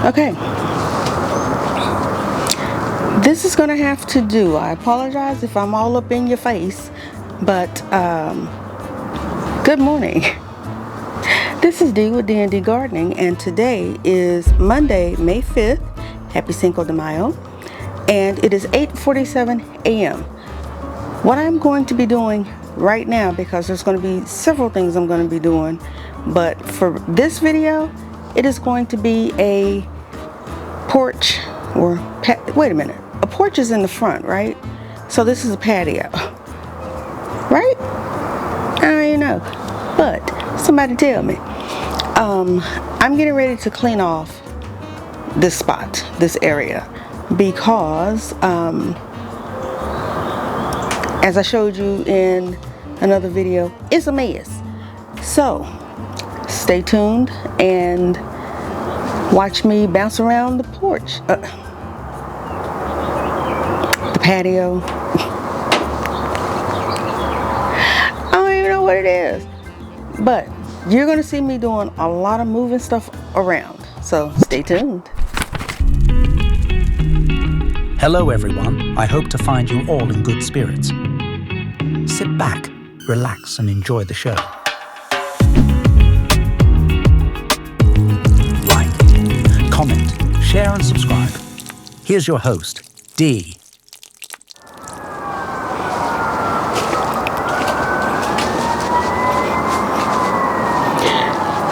Okay. This is going to have to do. I apologize if I'm all up in your face, but good morning. This is Dee with D&D Gardening, and today is Monday, May 5th. Happy Cinco de Mayo. And it is 8:47 a.m. What I'm going to be doing right now, because there's going to be several things I'm going to be doing, but for this video, it is going to be a porch or wait a minute. A porch is in the front, right? So this is a patio, right? I don't even know, but somebody tell me. I'm getting ready to clean off this spot, this area, because as I showed you in another video, it's a mess. So stay tuned and watch me bounce around the porch, the patio. I don't even know what it is, but you're gonna see me doing a lot of moving stuff around, so stay tuned. Hello everyone, I hope to find you all in good spirits. Sit back, relax and enjoy the show. Like, comment, share and subscribe. Here's your host, Dee.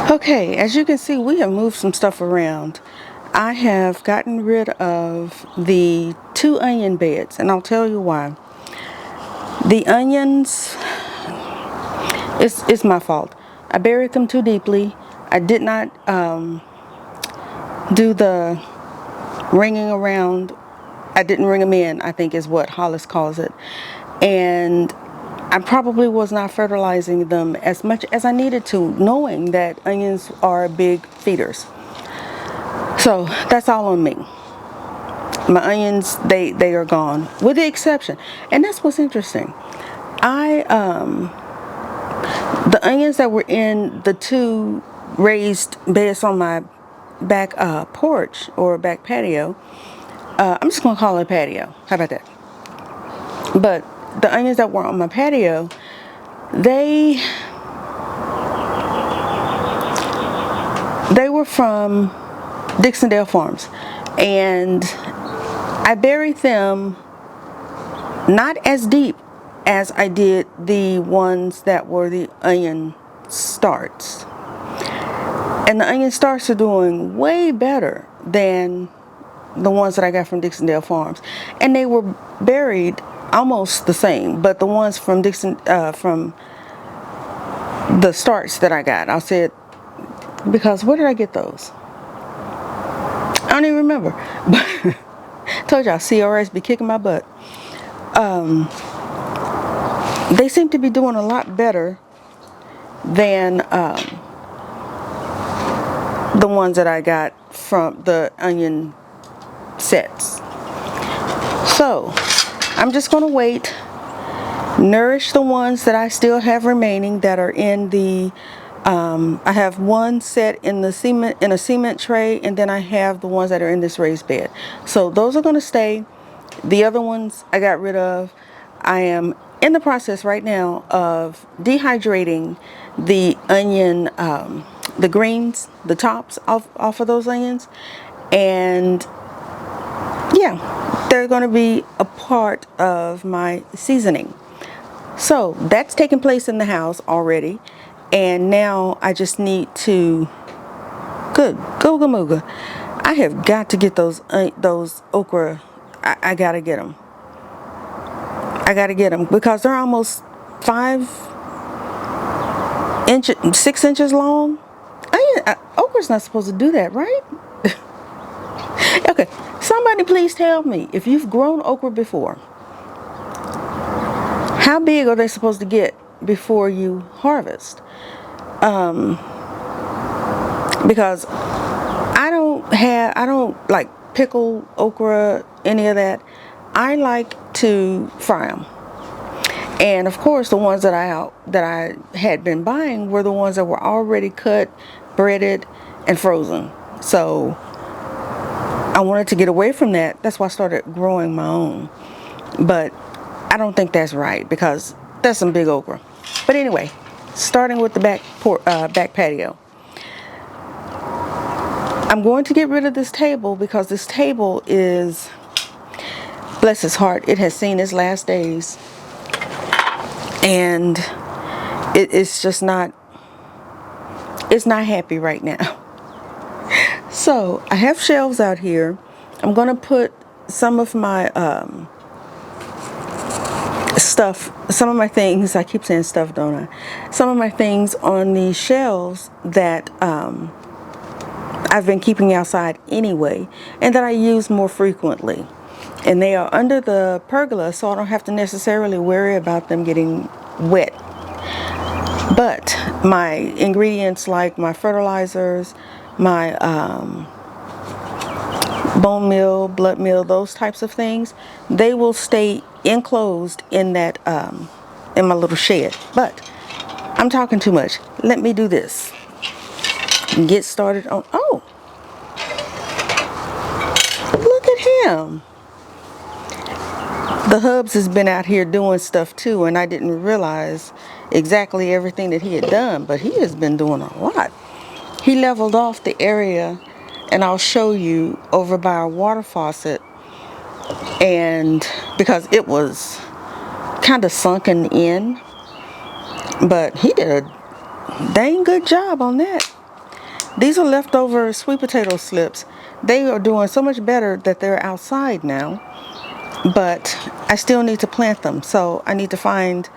Okay, as you can see, we have moved some stuff around. I have gotten rid of the 2 onion beds, and I'll tell you why. The onions, it's my fault. I buried them too deeply. I did not do the ringing around. I didn't ring them in, I think is what Hollis calls it. And I probably was not fertilizing them as much as I needed to, knowing that onions are big feeders. So that's all on me. My onions, they are gone, with the exception, and that's what's interesting. The onions that were in the 2 raised beds on my back porch or back patio, I'm just gonna call it a patio. How about that? But the onions that were on my patio, they were from Dixondale Farms, and I buried them not as deep as I did the ones that were the onion starts. And the onion starts are doing way better than the ones that I got from Dixondale Farms. And they were buried almost the same, but the ones from from the starts that I got, I'll say it, because where did I get those? I don't even remember. But told y'all CRS be kicking my butt. They seem to be doing a lot better than the ones that I got from the onion sets. So I'm just going to wait, nourish the ones that I still have remaining that are in the I have one set in a cement tray, and then I have the ones that are in this raised bed. So those are going to stay. The other ones I got rid of. I am in the process right now of dehydrating the onion, the greens, the tops off of those onions, and yeah, they're going to be a part of my seasoning. So that's taking place in the house already, and now I just need to Googa Mooga. I have got to get those okra. I gotta get them. I gotta get them because they're almost 6 inches long. Okra's not supposed to do that, right? Okay, somebody please tell me, if you've grown okra before, how big are they supposed to get before you harvest? Because I don't like pickle okra, any of that. I like to fry them. And of course, the ones that I had been buying were the ones that were already cut, breaded, and frozen. So I wanted to get away from that. That's why I started growing my own. But I don't think that's right because that's some big okra. But anyway, starting with the back patio. I'm going to get rid of this table because this table is, bless his heart, it has seen its last days. And it's just not, it's not happy right now. So I have shelves out here. I'm going to put some of my stuff, some of my things, I keep saying stuff, don't I? Some of my things on the shelves that I've been keeping outside anyway, and that I use more frequently. And they are under the pergola, so I don't have to necessarily worry about them getting wet. But my ingredients like my fertilizers, my bone meal, blood meal, those types of things, they will stay enclosed in that in my little shed. But I'm talking too much. Let me do this. Get started on, oh, look at him. The Hubs has been out here doing stuff too, and I didn't realize exactly everything that he had done, but he has been doing a lot. He leveled off the area, and I'll show you, over by our water faucet, and because it was kind of sunken in, but he did a dang good job on that. These are leftover sweet potato slips. They are doing so much better that they're outside now, but I still need to plant them. So I need to find,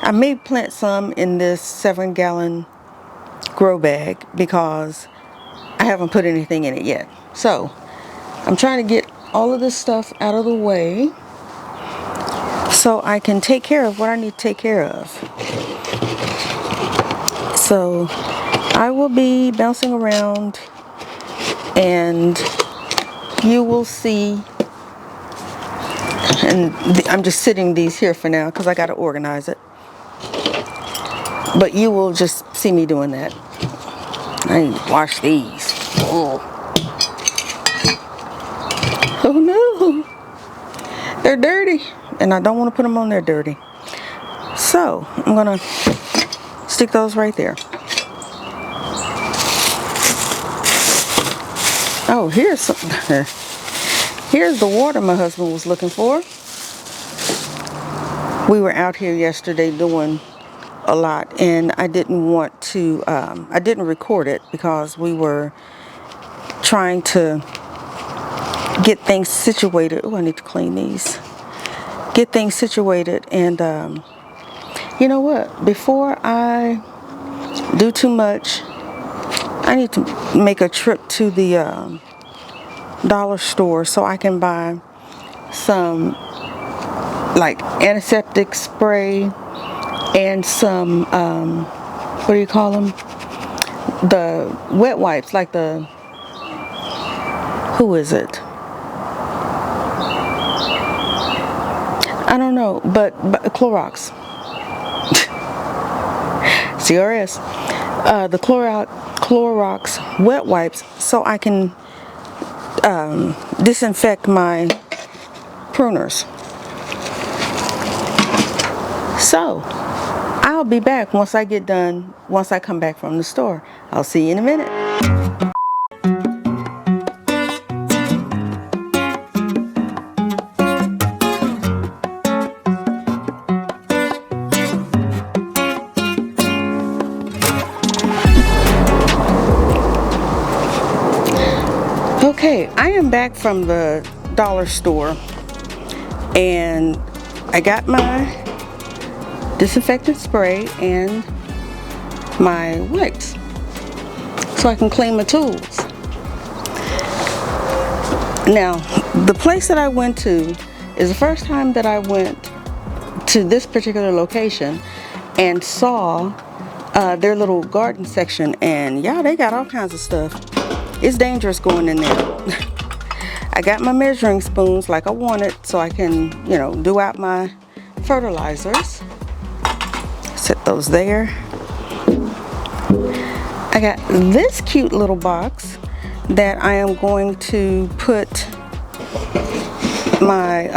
I may plant some in this 7-gallon grow bag because I haven't put anything in it yet. So I'm trying to get all of this stuff out of the way so I can take care of what I need to take care of. So I will be bouncing around and you will see, and I'm just sitting these here for now because I got to organize it, but you will just see me doing that. I need to wash these. Oh no, they're dirty and I don't want to put them on there dirty. So I'm gonna stick those right there. Oh, here's some, here's the water my husband was looking for. We were out here yesterday doing a lot, and I didn't want to, I didn't record it because we were trying to get things situated. Oh, I need to clean these. Get things situated, and you know what? Before I do too much, I need to make a trip to the dollar store so I can buy some like antiseptic spray and some what do you call them? The wet wipes, like the, who is it? I don't know, but Clorox. CRS. The Clorox wet wipes so I can disinfect my pruners. So I'll be back once I get done, once I come back from the store. I'll see you in a minute. Okay, I am back from the dollar store and I got my disinfectant spray and my wipes so I can clean my tools. Now, the place that I went to is the first time that I went to this particular location and saw their little garden section, and yeah, they got all kinds of stuff. It's dangerous going in there. I got my measuring spoons like I wanted so I can, you know, do out my fertilizers. Set those there. I got this cute little box that I am going to put my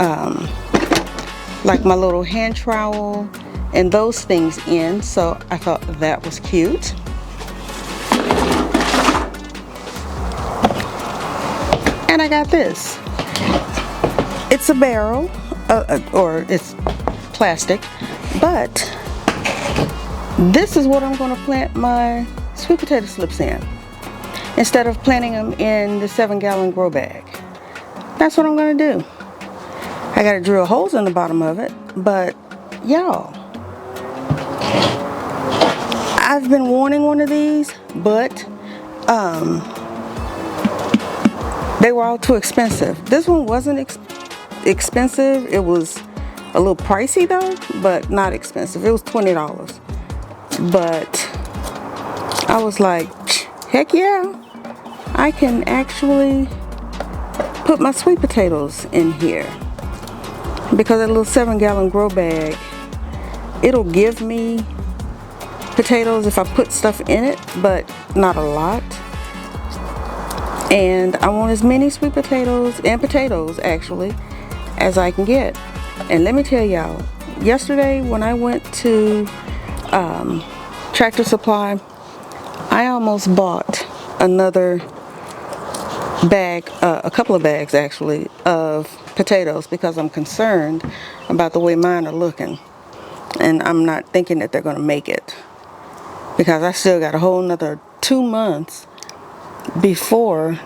like my little hand trowel and those things in, so I thought that was cute. And I got this. It's a barrel, or it's plastic, but this is what I'm going to plant my sweet potato slips in, instead of planting them in the 7-gallon grow bag. That's what I'm going to do. I got to drill holes in the bottom of it, but y'all, I've been wanting one of these, but they were all too expensive. This one wasn't expensive. It was a little pricey though, but not expensive. It was $20. But I was like, heck yeah, I can actually put my sweet potatoes in here. Because that little 7-gallon grow bag, it'll give me potatoes if I put stuff in it, but not a lot. And I want as many sweet potatoes, and potatoes actually, as I can get. And let me tell y'all, yesterday when I went to Tractor Supply, I almost bought another bag, a couple of bags actually, of potatoes, because I'm concerned about the way mine are looking. And I'm not thinking that they're going to make it, because I still got a whole nother 2 months before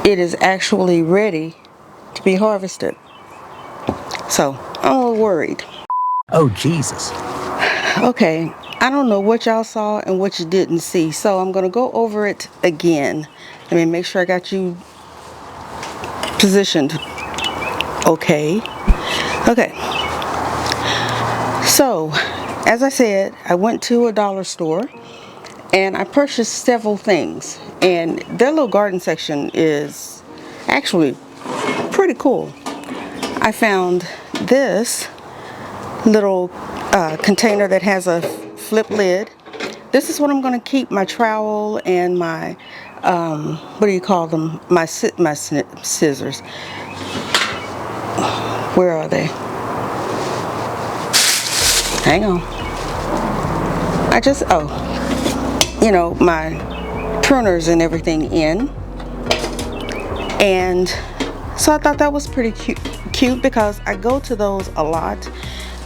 it is actually ready to be harvested. So I'm a little worried. Oh, Jesus. Okay, I don't know what y'all saw and what you didn't see, so I'm going to go over it again. Let me make sure I got you positioned. Okay. So, as I said, I went to a dollar store and I purchased several things. And their little garden section is actually pretty cool. I found this little container that has a flip lid. This is what I'm going to keep my trowel and my, what do you call them? My scissors. Where are they? Hang on. You know, my pruners and everything in. And so I thought that was pretty cute because I go to those a lot.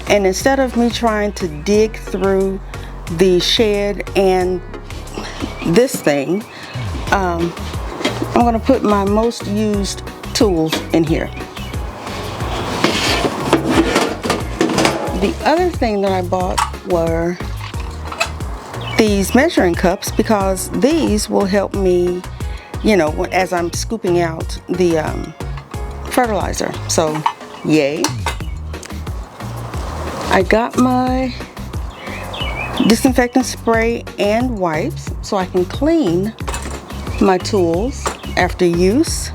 And instead of me trying to dig through the shed and this thing, I'm going to put my most used tools in here. The other thing that I bought were these measuring cups, because these will help me, you know, as I'm scooping out the fertilizer. So, yay. I got my disinfectant spray and wipes so I can clean my tools after use.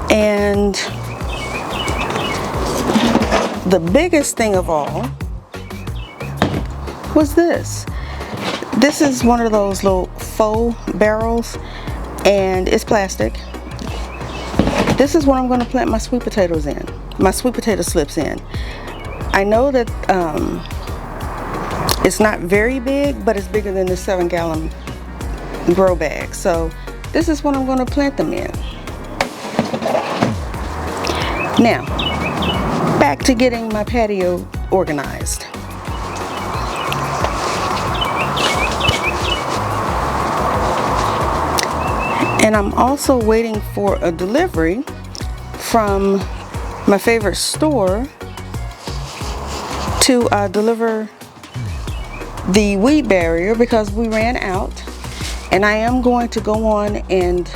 And the biggest thing of all was this. This is one of those little faux barrels, and it's plastic. This is what I'm going to plant my sweet potatoes in, my sweet potato slips in. I know that it's not very big, but it's bigger than the 7-gallon grow bag. So this is what I'm going to plant them in. Now, back to getting my patio organized. And I'm also waiting for a delivery from my favorite store to deliver the weed barrier, because we ran out. And I am going to go on and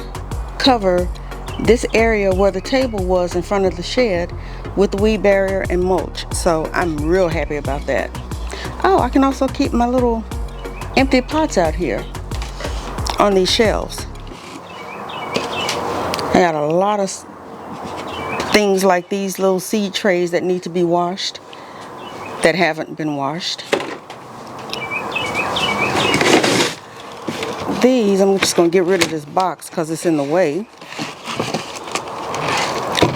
cover this area where the table was in front of the shed with the weed barrier and mulch. So I'm real happy about that. Oh, I can also keep my little empty pots out here on these shelves. I got a lot of things like these little seed trays that need to be washed, that haven't been washed. these, I'm just going to get rid of this box because it's in the way,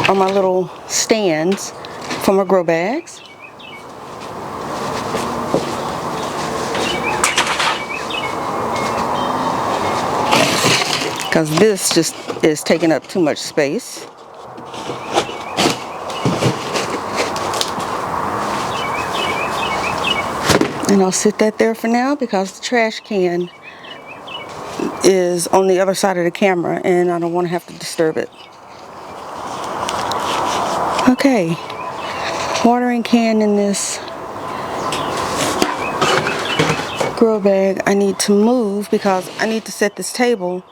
are my little stands for my grow bags. Because this just is taking up too much space. And I'll sit that there for now because the trash can is on the other side of the camera and I don't want to have to disturb it. Okay, watering can in this grow bag I need to move because I need to set this table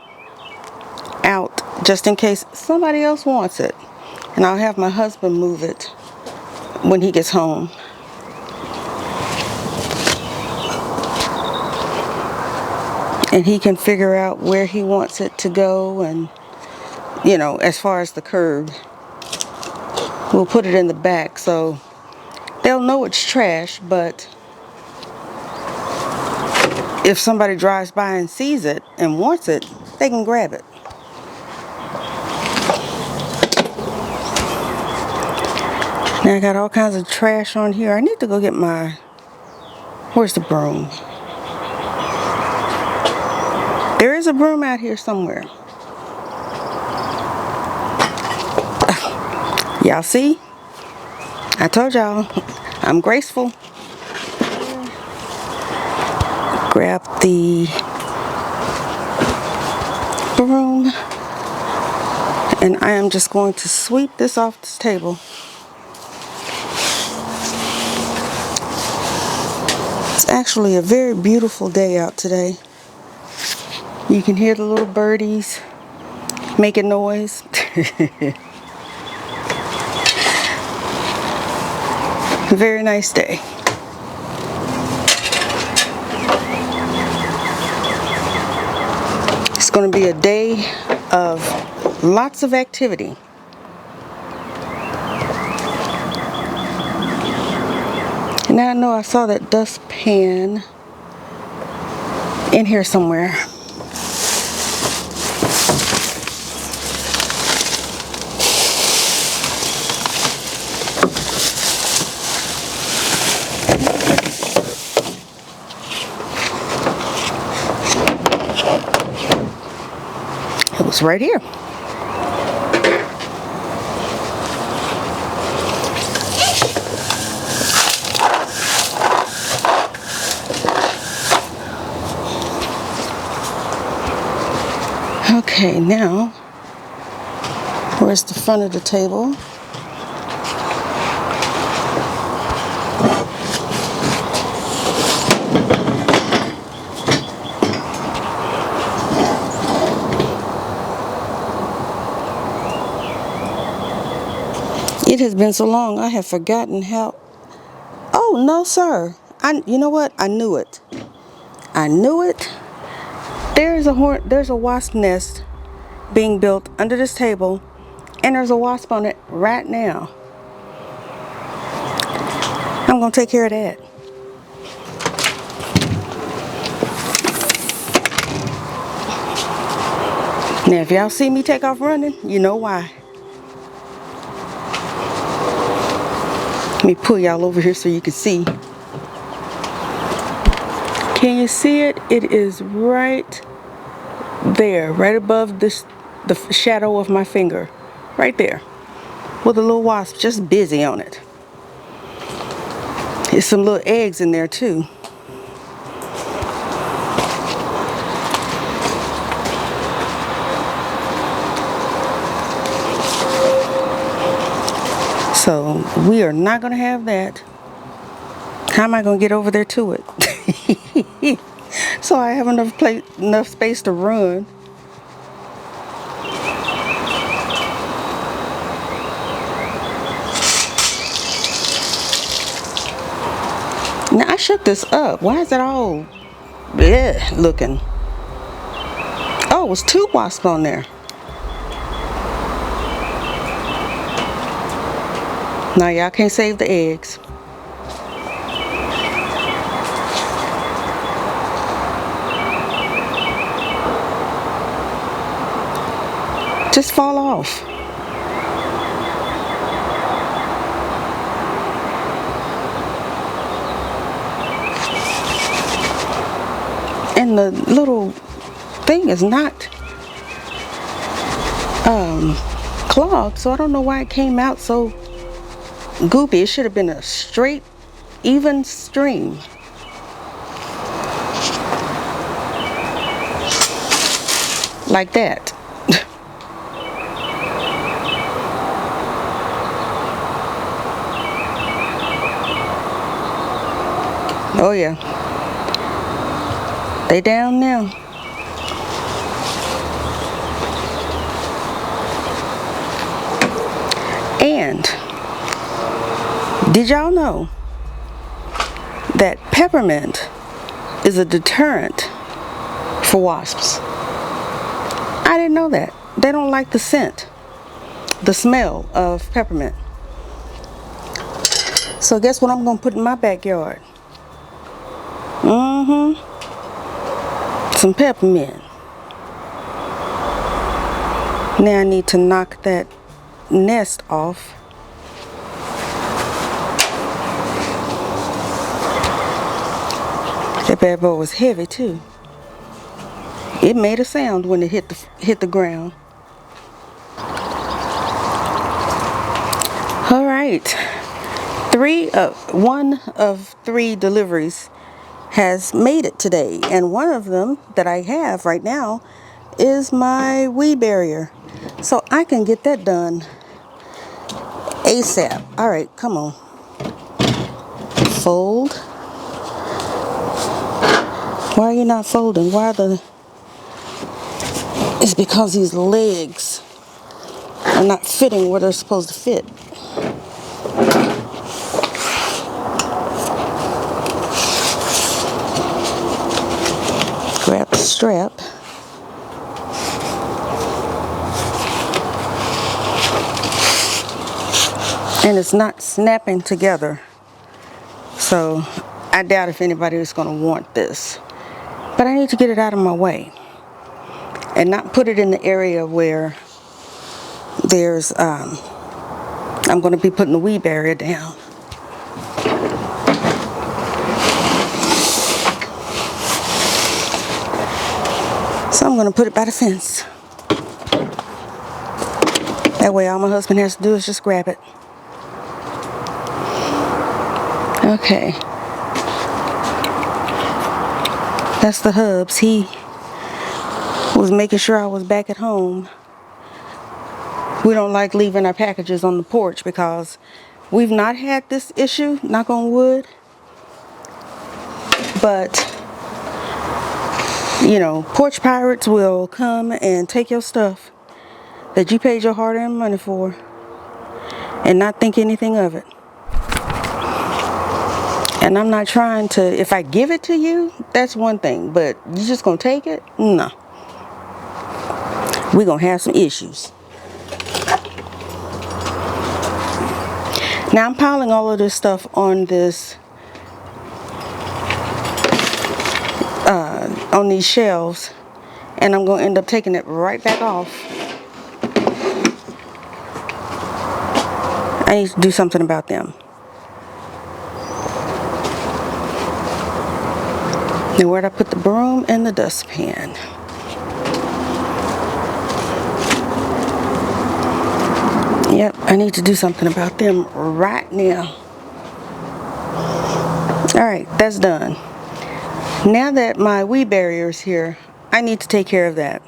out just in case somebody else wants it. And I'll have my husband move it when he gets home. And he can figure out where he wants it to go, and you know, as far as the curb, we'll put it in the back so they'll know it's trash, but if somebody drives by and sees it and wants it, they can grab it. Now I got all kinds of trash on here. I need to go get where's the broom? There is a broom out here somewhere. Y'all see? I told y'all, I'm graceful. Grab the broom, and I am just going to sweep this off this table. It's actually a very beautiful day out today. You can hear the little birdies making noise. Very nice day. It's going to be a day of lots of activity. Now I know I saw that dustpan in here somewhere. It was right here. Okay, now, where's the front of the table? It has been so long, I have forgotten how. Oh, no, sir. You know what? I knew it. I knew it. There's a wasp nest being built under this table, and there's a wasp on it right now. I'm going to take care of that. Now, if y'all see me take off running, you know why. Let me pull y'all over here so you can see. Can you see it? It is right there, right above the shadow of my finger. Right there. With a little wasp just busy on it. There's some little eggs in there too. So we are not going to have that. How am I going to get over there to it? So I have enough space to run. Now I shook this up. Why is it all bleh looking? Oh, it was 2 wasps on there. Now y'all can't save the eggs. just fall off. And the little thing is not clogged, so I don't know why it came out so goopy. It should have been a straight, even stream. Like that. Oh yeah. They down now. And did y'all know that peppermint is a deterrent for wasps? I didn't know that. They don't like the scent, the smell of peppermint. So guess what I'm going to put in my backyard? Some peppermint. Now I need to knock that nest off. That bad boy was heavy too. It made a sound when it hit the ground. All right, one of three deliveries has made it today, and one of them that I have right now is my weed barrier, so I can get that done ASAP. All right, come on, fold. Why are you not folding? It's because these legs are not fitting where they're supposed to fit. Grab the strap. And it's not snapping together. So I doubt if anybody is going to want this. But I need to get it out of my way. And not put it in the area where there's, I'm going to be putting the weed barrier down. So I'm going to put it by the fence. That way all my husband has to do is just grab it. Okay. That's the hubs. He was making sure I was back at home. We don't like leaving our packages on the porch because we've not had this issue, knock on wood. But you know, porch pirates will come and take your stuff that you paid your hard-earned money for and not think anything of it. And I'm not trying to, if I give it to you, that's one thing, but you just gonna take it? No. We're gonna have some issues. Now I'm piling all of this stuff on this on these shelves, and I'm going to end up taking it right back off. I need to do something about them. Now where'd I put the broom and the dustpan? Yep, I need to do something about them right now. Alright, that's done. Now that my weed barrier is here, I need to take care of that.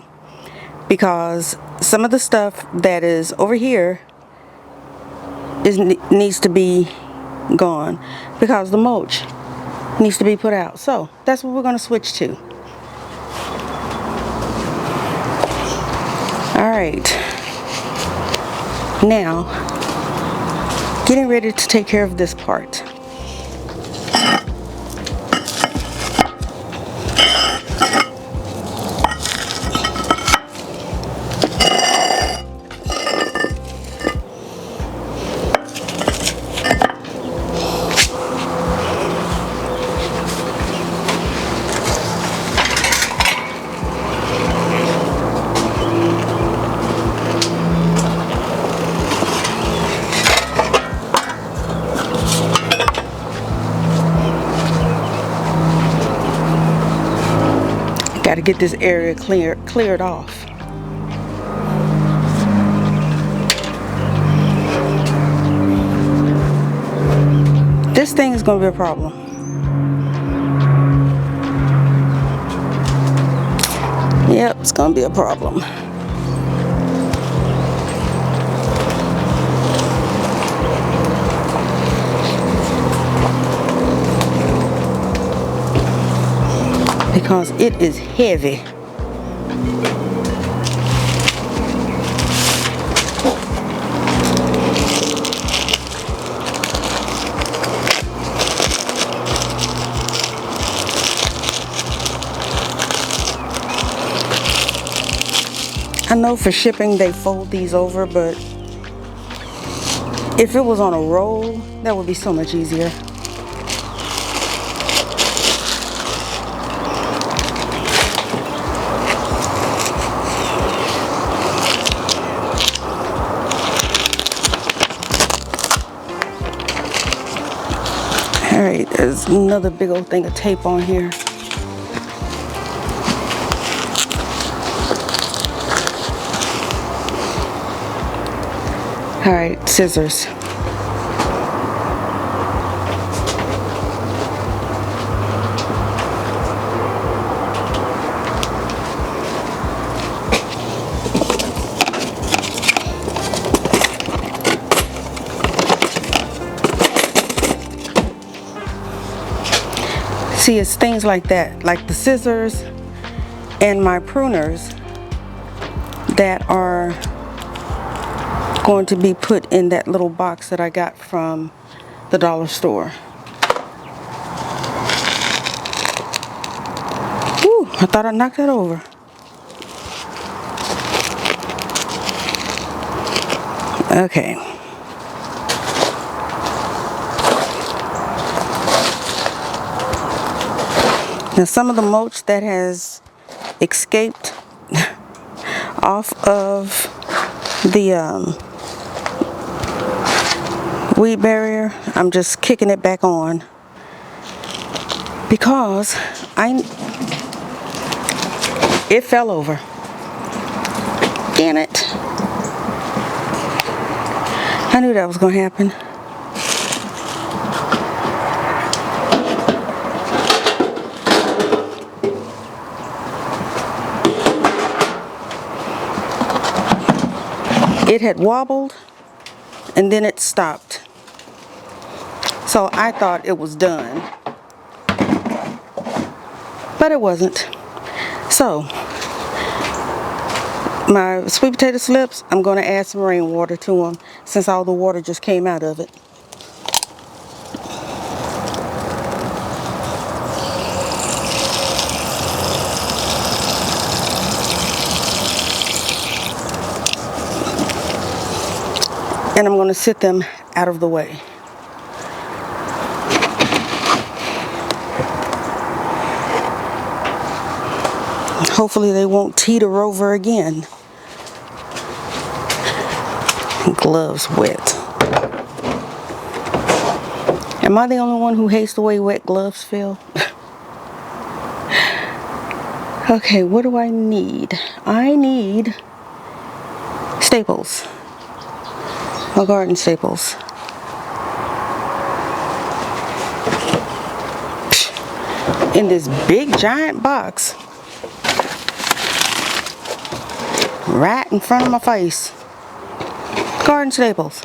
Because some of the stuff that is over here needs to be gone. Because the mulch needs to be put out. So, that's what we're going to switch to. Alright. Now, getting ready to take care of this part. get this area cleared off. This thing is going to be a problem. Yep, it's going to be a problem. Because it is heavy. I know for shipping they fold these over, but if it was on a roll, that would be so much easier. Alright, there's another big old thing of tape on here. Alright, scissors. See, it's things like that, like the scissors and my pruners that are going to be put in that little box that I got from the dollar store. Whew, I thought I knocked that over. Okay. Now some of the mulch that has escaped off of the weed barrier, I'm just kicking it back on because it fell over. Damn it. I knew that was going to happen. It had wobbled and then it stopped. So I thought it was done, but it wasn't. So my sweet potato slips, I'm going to add some rainwater to them since all the water just came out of it. And I'm going to sit them out of the way. Hopefully they won't teeter over again. Gloves wet. Am I the only one who hates the way wet gloves feel? Okay, what do I need? I need staples. My garden staples. In this big giant box. Right in front of my face. Garden staples.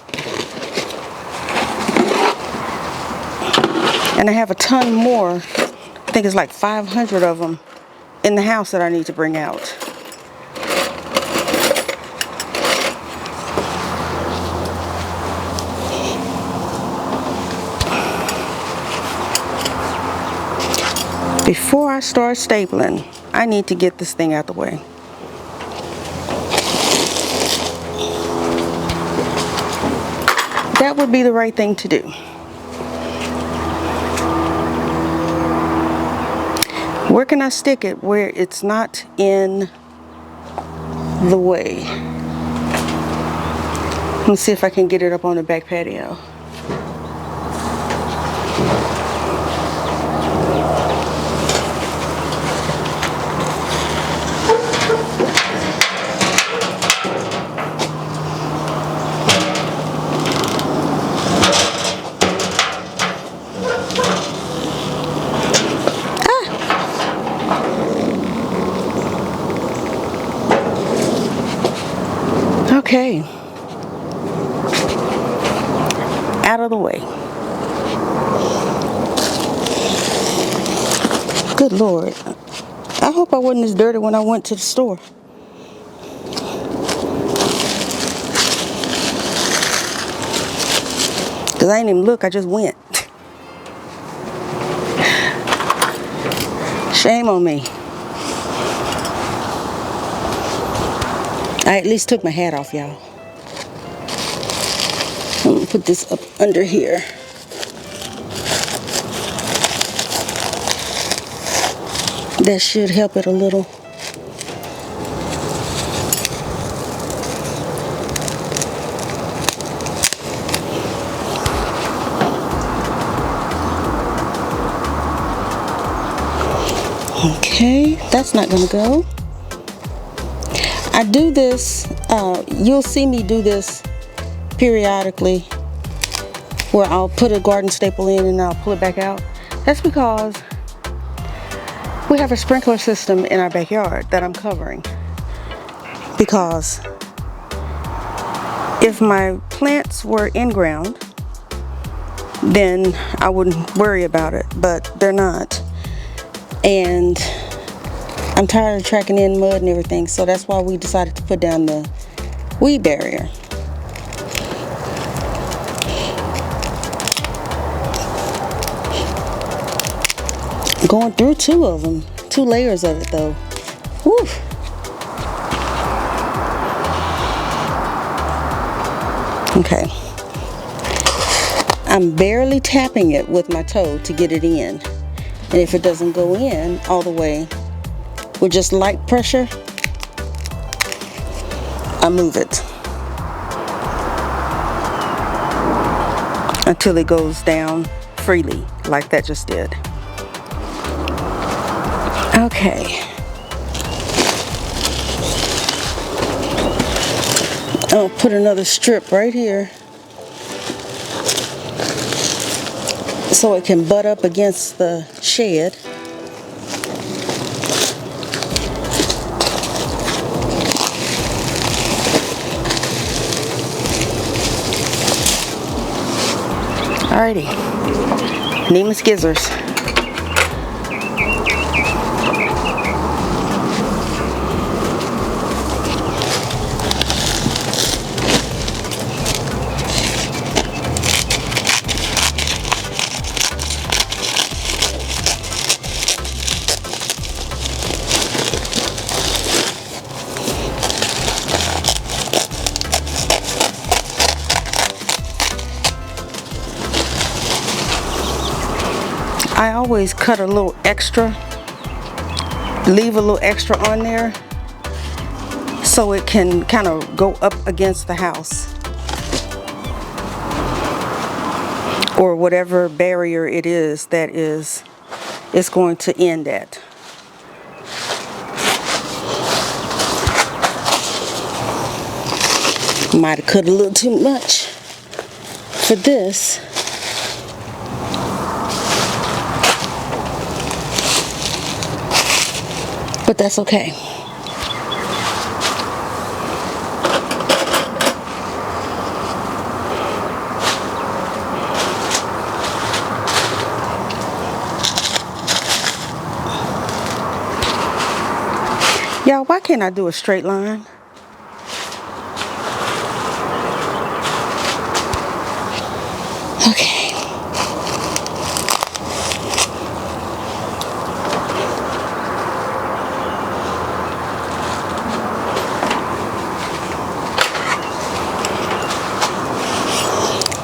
And I have a ton more. I think it's like 500 of them in the house that I need to bring out. Before I start stapling, I need to get this thing out the way. That would be the right thing to do. Where can I stick it where it's not in the way? Let's see if I can get it up on the back patio. Okay. Out of the way. Good Lord. I hope I wasn't as dirty when I went to the store. Because I didn't even look, I just went. Shame on me. I at least took my hat off, y'all. I'm going to put this up under here. That should help it a little. Okay, that's not going to go. I do this, you'll see me do this periodically, where I'll put a garden staple in and I'll pull it back out. That's because we have a sprinkler system in our backyard that I'm covering. Because if my plants were in ground, then I wouldn't worry about it, but they're not. And I'm tired of tracking in mud and everything, so that's why we decided to put down the weed barrier. Going through two of them, 2 layers of it though. Whew. Okay. I'm barely tapping it with my toe to get it in. And if it doesn't go in all the way, with just light pressure, I move it until it goes down freely, like that just did. Okay. I'll put another strip right here so it can butt up against the shed. Alrighty, Neiman Skizzers. I always cut a little extra, leave a little extra on there so it can kind of go up against the house or whatever barrier it is that it's going to end at. Might have cut a little too much for this. But that's okay. Y'all, why can't I do a straight line? Okay.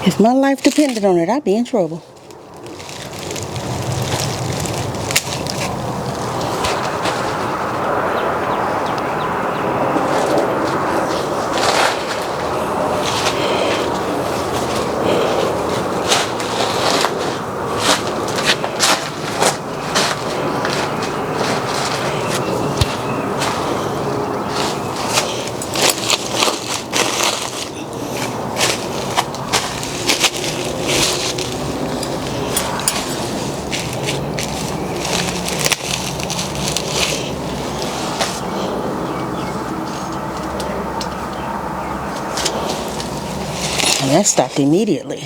If my life depended on it, I'd be in trouble. And that stopped immediately.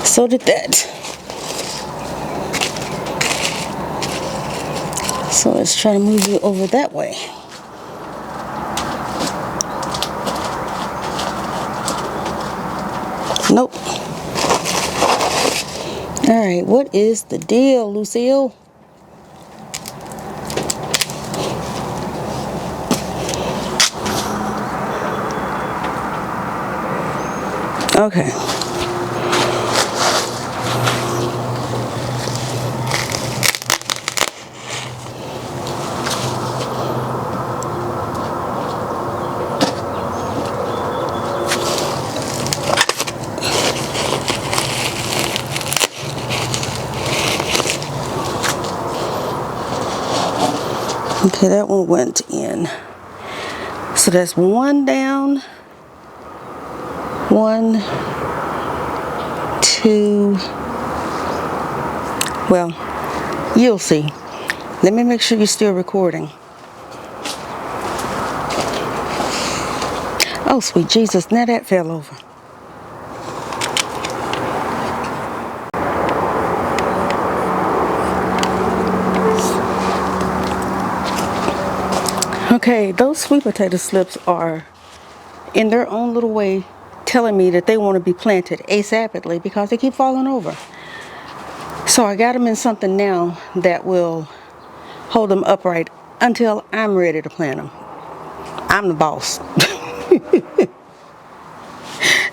So did that. So let's try to move you over that way. Nope. All right, what is the deal, Lucille? Okay. Okay, that one went in. So that's one down. 1, 2. Well, you'll see. Let me make sure you're still recording. Oh, sweet Jesus, now that fell over. Okay, those sweet potato slips are in their own little way telling me that they want to be planted asapidly because they keep falling over. So I got them in something now that will hold them upright until I'm ready to plant them. I'm the boss.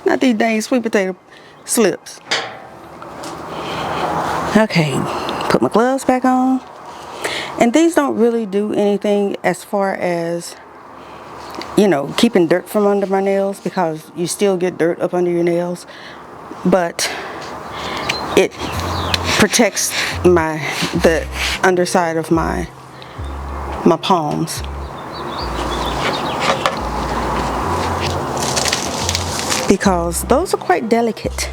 Not these dang sweet potato slips. Okay, put my gloves back on. And these don't really do anything as far as, you know, keeping dirt from under my nails, because you still get dirt up under your nails. But it protects the underside of my palms. Because those are quite delicate.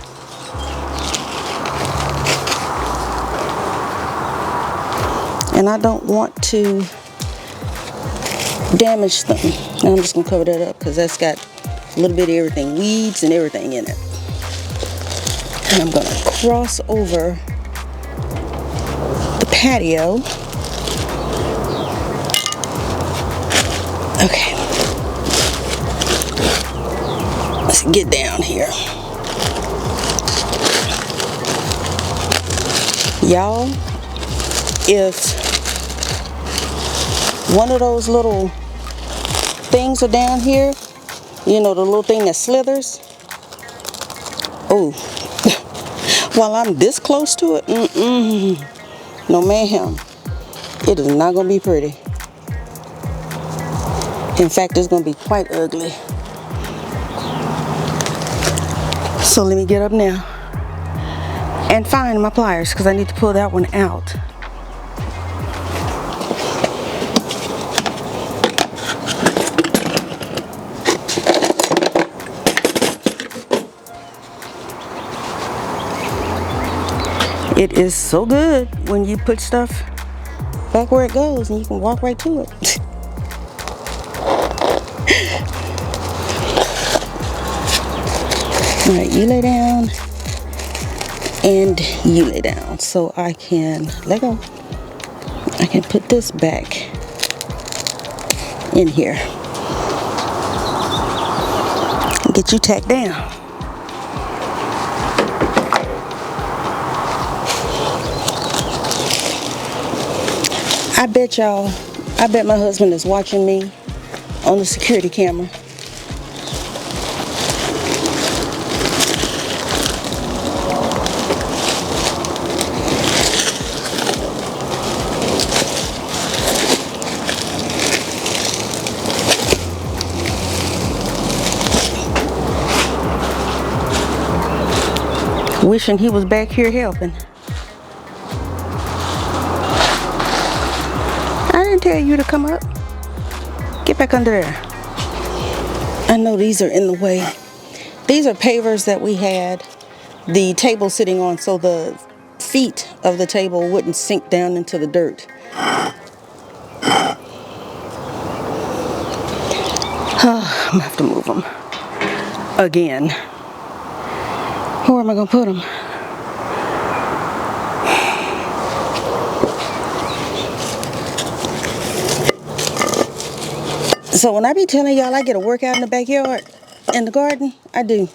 And I don't want to damage them. Now I'm just going to cover that up because that's got a little bit of everything, weeds and everything in it. And I'm going to cross over the patio. Okay. Let's get down here. Y'all, if one of those little things are down here, you know, the little thing that slithers. Oh, while I'm this close to it, no ma'am, it is not going to be pretty. In fact, it's going to be quite ugly. So let me get up now and find my pliers because I need to pull that one out. It is so good when you put stuff back where it goes and you can walk right to it. All right, you lay down and you lay down so I can let go. I can put this back in here and get you tacked down. I bet my husband is watching me on the security camera. Wishing he was back here helping. I didn't tell you to come up. Get back under there. I know these are in the way. These are pavers that we had the table sitting on, so the feet of the table wouldn't sink down into the dirt. I'm gonna have to move them again. Where am I gonna put them? So when I be telling y'all I get a workout in the backyard, in the garden, I do.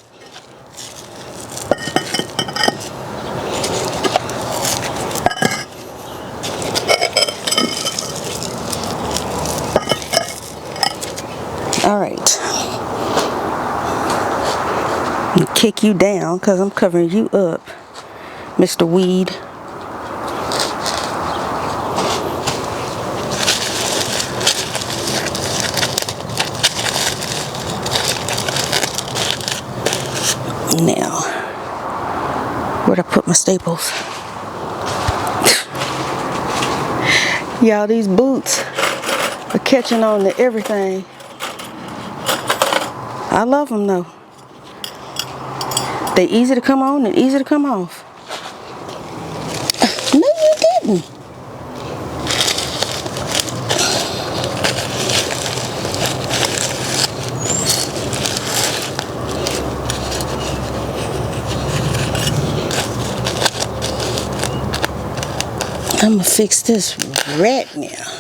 All right. I'm gonna kick you down because I'm covering you up, Mr. Weed. Now, where'd I put my staples? Y'all, these boots are catching on to everything. I love them though. They easy to come on and easy to come off. No, you didn't. I'm gonna fix this right now.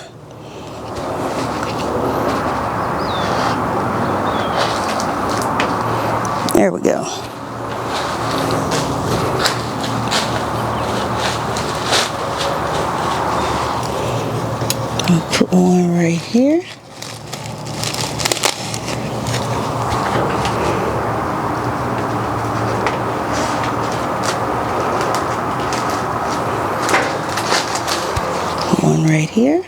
There we go. I'll put one right here. One right here.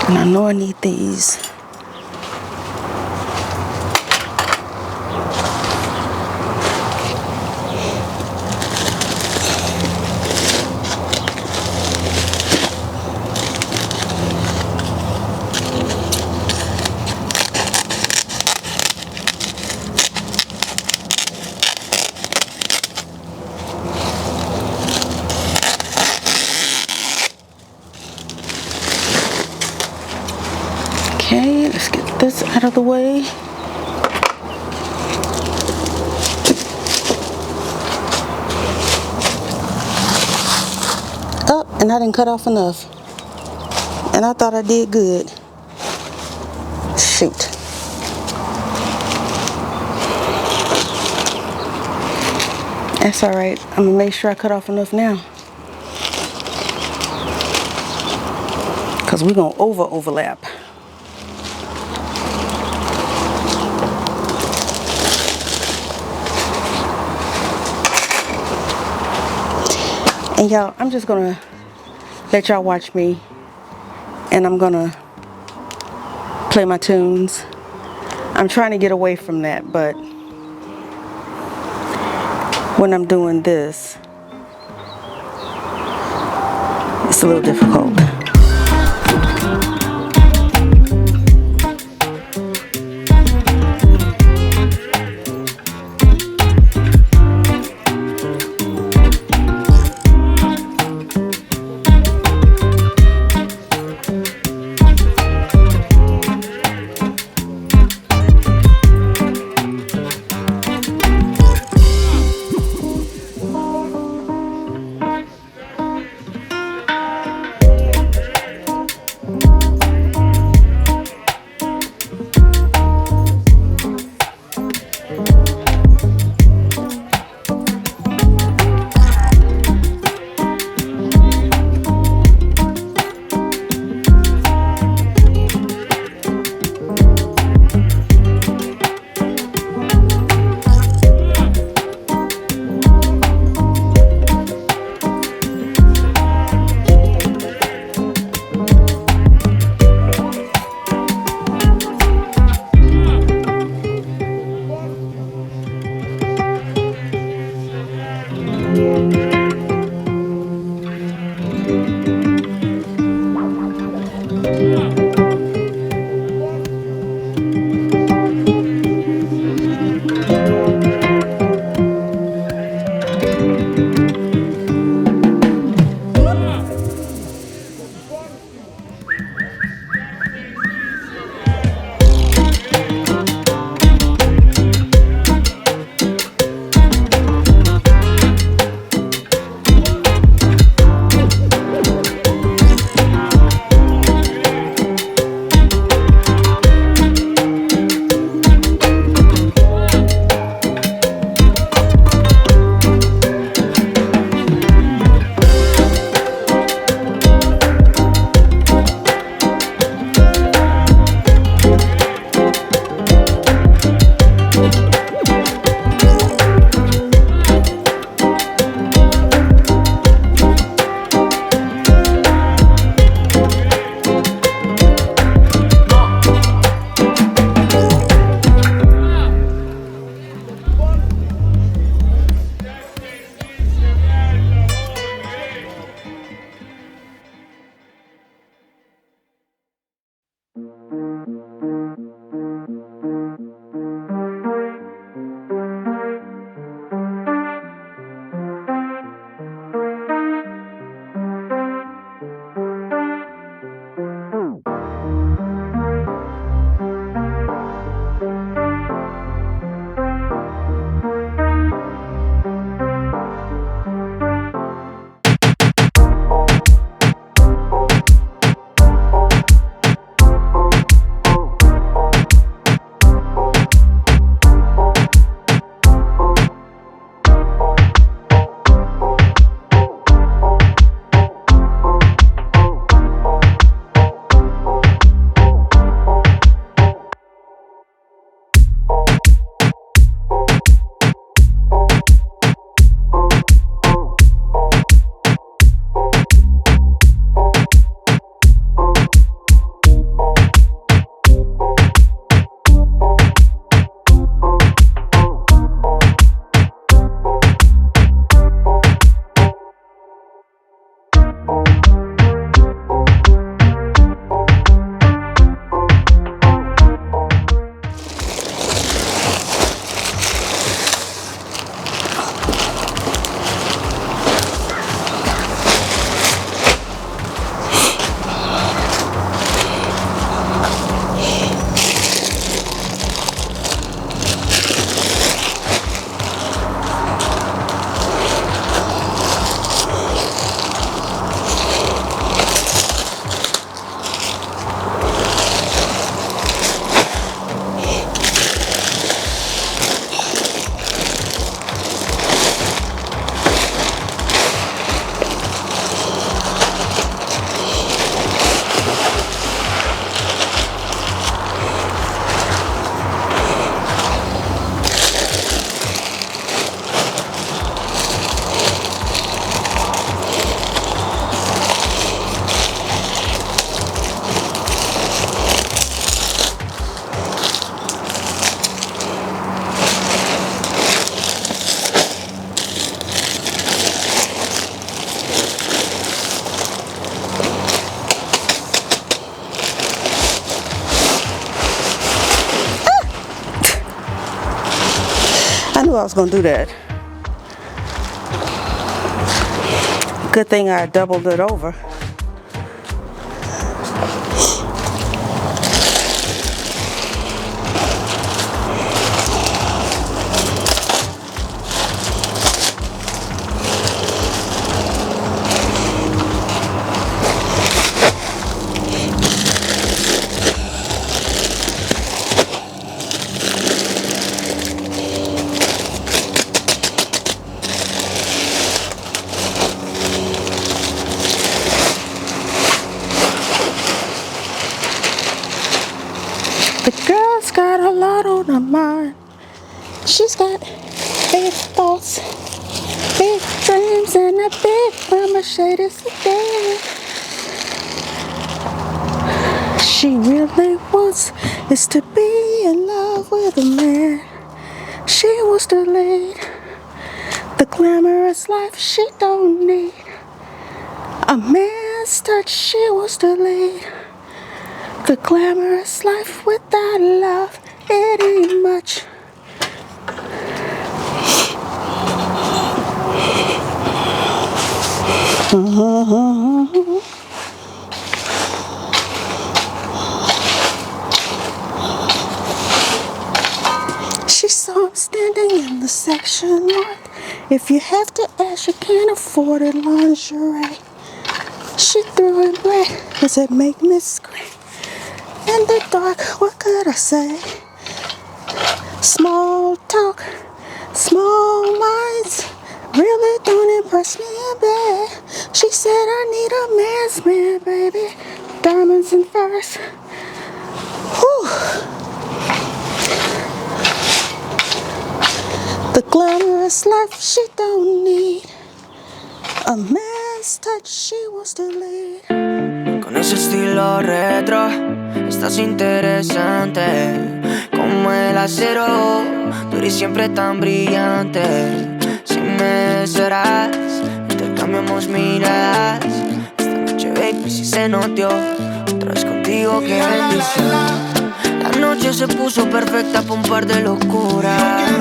And I know I need these. Okay, let's get this out of the way. Oh, and I didn't cut off enough. And I thought I did good. Shoot. That's all right. I'm gonna make sure I cut off enough now. Because we're gonna overlap. And y'all, I'm just gonna let y'all watch me, and I'm gonna play my tunes. I'm trying to get away from that, but when I'm doing this, it's a little difficult. I knew I was going to do that. Good thing I doubled it over. The girl's got a lot on her mind. She's got big thoughts, big dreams, and a big promise shaded today. She really wants is to be in love with a man. She wants to lead the glamorous life she don't need. A man's touch, she wants to lead the glamorous life without love. It ain't much. She saw him standing in the section lot. If you have to ask, you can't afford it. Lingerie. She threw it back. Does it make me scream? In the dark, what could I say? Small talk, small minds really don't impress me a bit. She said I need a man's man, baby. Diamonds and furs. Whew. The glamorous life she don't need. A man's touch she wants to lead. Con ese estilo retro, estás interesante. Como el acero, duro y siempre tan brillante. Si me serás, intercambiamos miradas. Esta noche, baby, si se notió. Otra vez contigo contigo, qué bendición. La noche se puso perfecta pa' un par de locuras.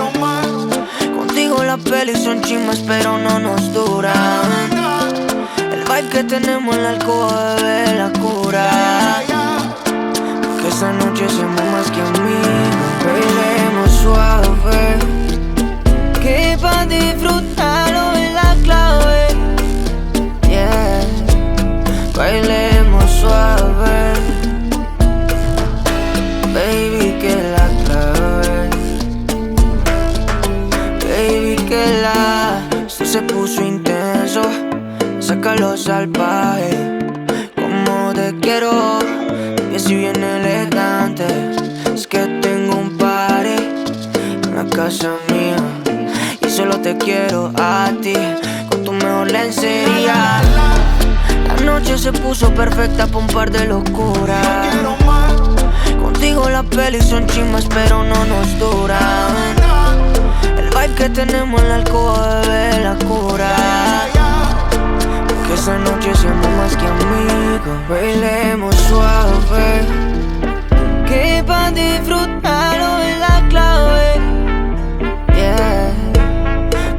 Contigo las pelis son chismes pero no nos duran. El vibe que tenemos en la alcoba, bebé, la cura. Que esta noche seamos más que amigos. Bailemos suave, que pa' disfrutarlo es la clave. Yeah, bailemos suave, baby, que la clave. Baby, que esto se puso intenso. Saca lo salvaje, como te quiero. Y así bien elegante. Es que tengo un party en la casa mía y solo te quiero a ti, con tu mejor lencería. La noche se puso perfecta pa' un par de locuras. Contigo las pelis son chismes pero no nos duran. El vibe que tenemos en la alcoba, bebé, la cura. Que esta noche seamos más que amigos. Bailemos suave, que pa' disfrutarlo es la clave. Yeah,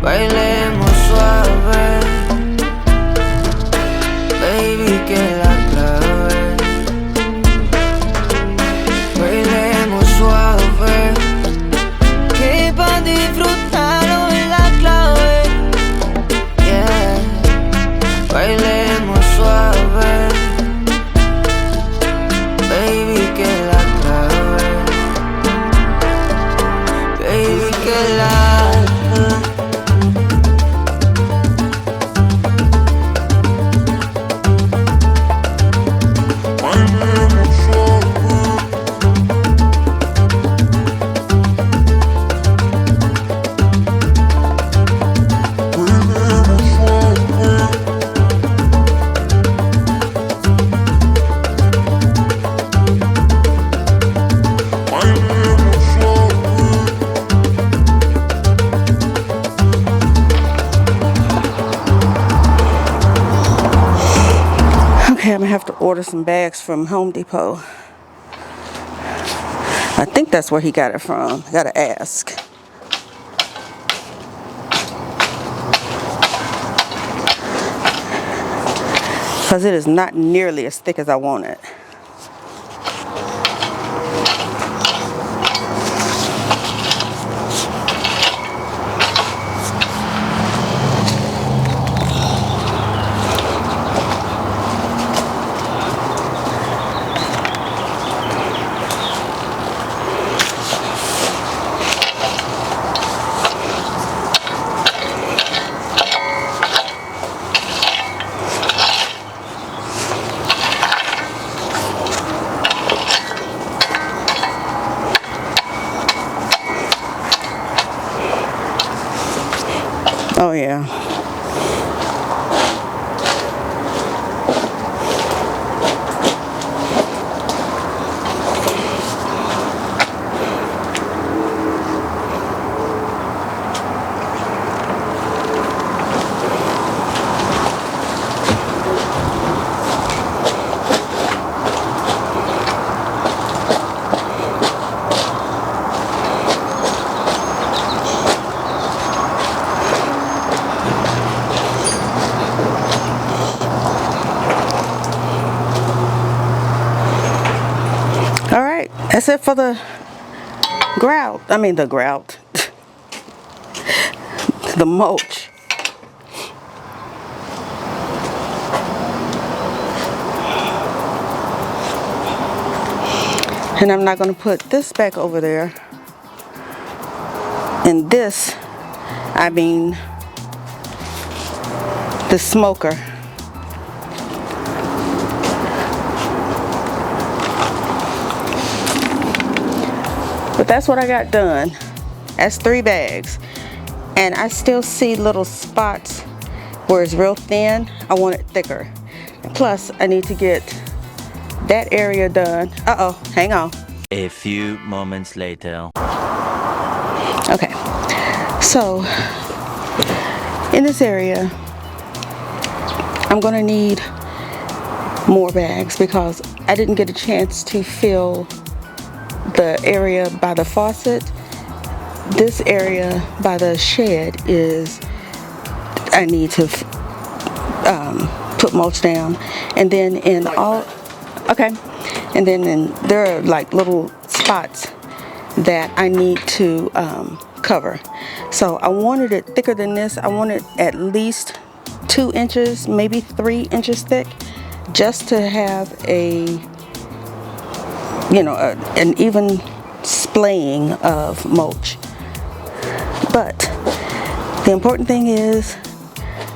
bailemos suave, baby, que la clave. Bailemos suave, que pa' disfrutarlo es la clave. Yeah, bailemos suave, baby, que la clave. Baby, que la Okay, I'm gonna have to order some bags from Home Depot. I think that's where he got it from. I gotta ask. Because it is not nearly as thick as I want it. Oh yeah. That's it for the grout. I mean the grout. The mulch. And I'm not going to put this back over there. And this, I mean the smoker. But that's what I got done. That's 3 bags. And I still see little spots where it's real thin. I want it thicker. Plus, I need to get that area done. Uh-oh, hang on. A few moments later. Okay, so in this area, I'm gonna need more bags because I didn't get a chance to fill the area by the faucet. This area by the shed I need to put mulch down, and then there are like little spots that I need to cover. So I wanted it thicker than this. I wanted at least 2 inches, maybe 3 inches thick, just to have an even splaying of mulch. But the important thing is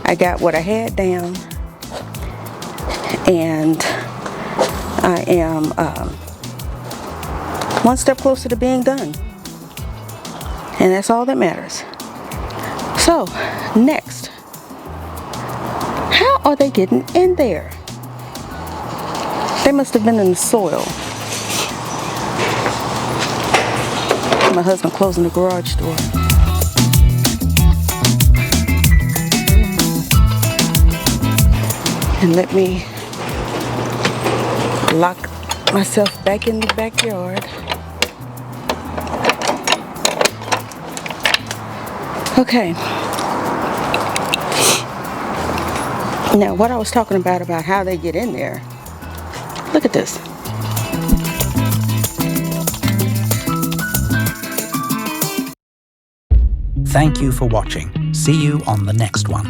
I got what I had down, and I am one step closer to being done, and that's all that matters. So next, how are they getting in there? They must have been in the soil. My husband closing the garage door. And let me lock myself back in the backyard. Okay. Now, what I was talking about how they get in there. Look at this. Thank you for watching. See you on the next one.